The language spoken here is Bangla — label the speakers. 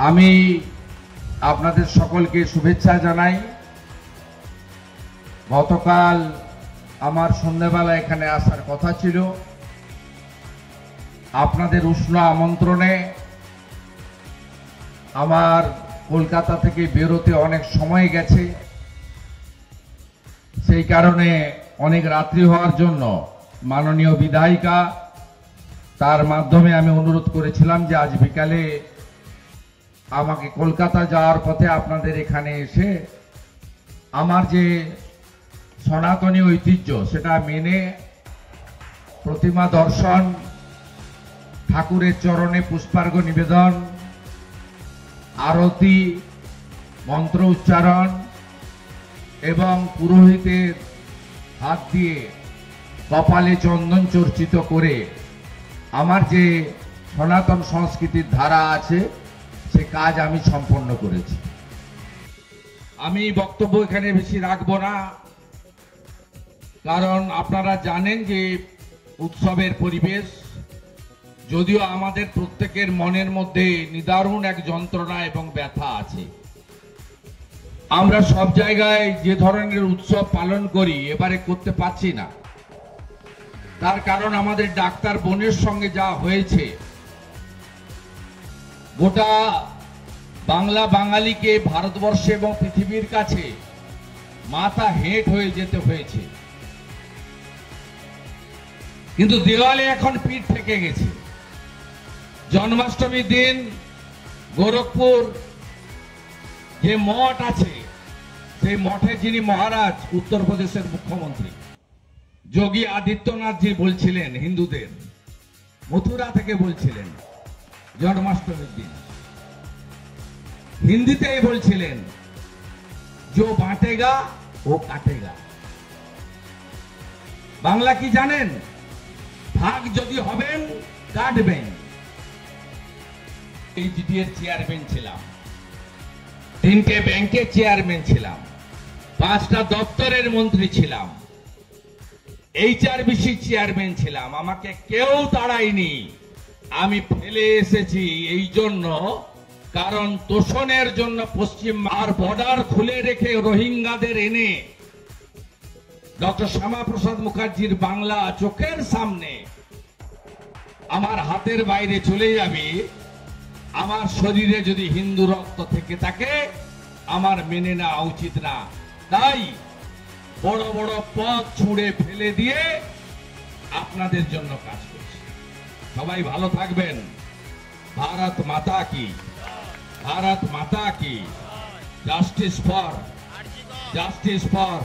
Speaker 1: আমি আপনাদের সকলকে শুভেচ্ছা জানাই। গতকাল আমার সন্ধ্যাবেলা এখানে আসার কথা ছিল, আপনাদের উষ্ণ আমন্ত্রণে আমার কলকাতা থেকে বেরোতে অনেক সময় গেছে, সেই কারণে অনেক রাত্রি হওয়ার জন্য মাননীয় বিধায়িকা তার মাধ্যমে আমি অনুরোধ করেছিলাম যে আজ বিকালে আমাকে কলকাতা যাওয়ার পথে আপনাদের এখানে এসে আমার যে সনাতনী ঐতিহ্য সেটা মেনে প্রতিমা দর্শন, ঠাকুরের চরণে পুষ্পার্ঘ্য নিবেদন, আরতি, মন্ত্র উচ্চারণ এবং পুরোহিতের হাত দিয়ে কপালে চন্দন চর্চিত করে আমার যে সনাতন সংস্কৃতির ধারা আছে সে কাজ আমি সম্পন্ন করেছি। আমি বক্তব্য এখানে বেশি রাখবো না, কারণ আপনারা জানেন যে উৎসবের পরিবেশ, যদিও আমাদের প্রত্যেকের মনের মধ্যে নিদারুণ এক যন্ত্রণা এবং ব্যথা আছে। আমরা সব জায়গায় যে ধরনের উৎসব পালন করি এবারে করতে পারছি না, তার কারণ আমাদের ডাক্তার বোনের সঙ্গে যা হয়েছে, গোটা বাংলা বাঙালিকে ভারতবর্ষে এবং পৃথিবীর কাছে মাথা হেঁট হয়ে যেতে হয়েছে। কিন্তু দেওয়ালে এখন পিঠ থেকে গেছে। জন্মাষ্টমীর দিন গোরখপুর যে মঠ আছে, সেই মঠে যিনি মহারাজ, উত্তরপ্রদেশের মুখ্যমন্ত্রী যোগী আদিত্যনাথজি বলছিলেন, হিন্দুদের মথুরা থেকে বলছিলেন জন্মাষ্টমীর দিন, হিন্দিতেই বলছিলেন, जो बांटेगा वो काटेगा। বাংলা কি জানেন? ভাগ যদি হবেন কাটবেন। এইচডিএর চেয়ারম্যান ছিলাম, 3টে ব্যাংকের চেয়ারম্যান ছিলাম, 5টা দপ্তরের মন্ত্রী ছিলাম, HRBC চেয়ারম্যান ছিলাম। আমাকে কেউ তাড়ায়নি, আমি ফেলে এসেছি এই জন্য, কারণ তোষণের জন্য পশ্চিম আর বর্ডার খুলে রেখে রোহিঙ্গাদের এনে ডক্টর শ্যামাপ্রসাদ মুখার্জির বাংলা চোখের সামনে আমার হাতের বাইরে চলে যাবে। আমার শরীরে যদি হিন্দু রক্ত থেকে থাকে আমার মেনে নেওয়া উচিত না। তাই বড় বড় পথ ছুঁড়ে ফেলে দিয়ে আপনাদের জন্য কাজ করছি। সবাই ভালো থাকবেন। ভারত মাতা কি, ভারত মাতা কি। Justice for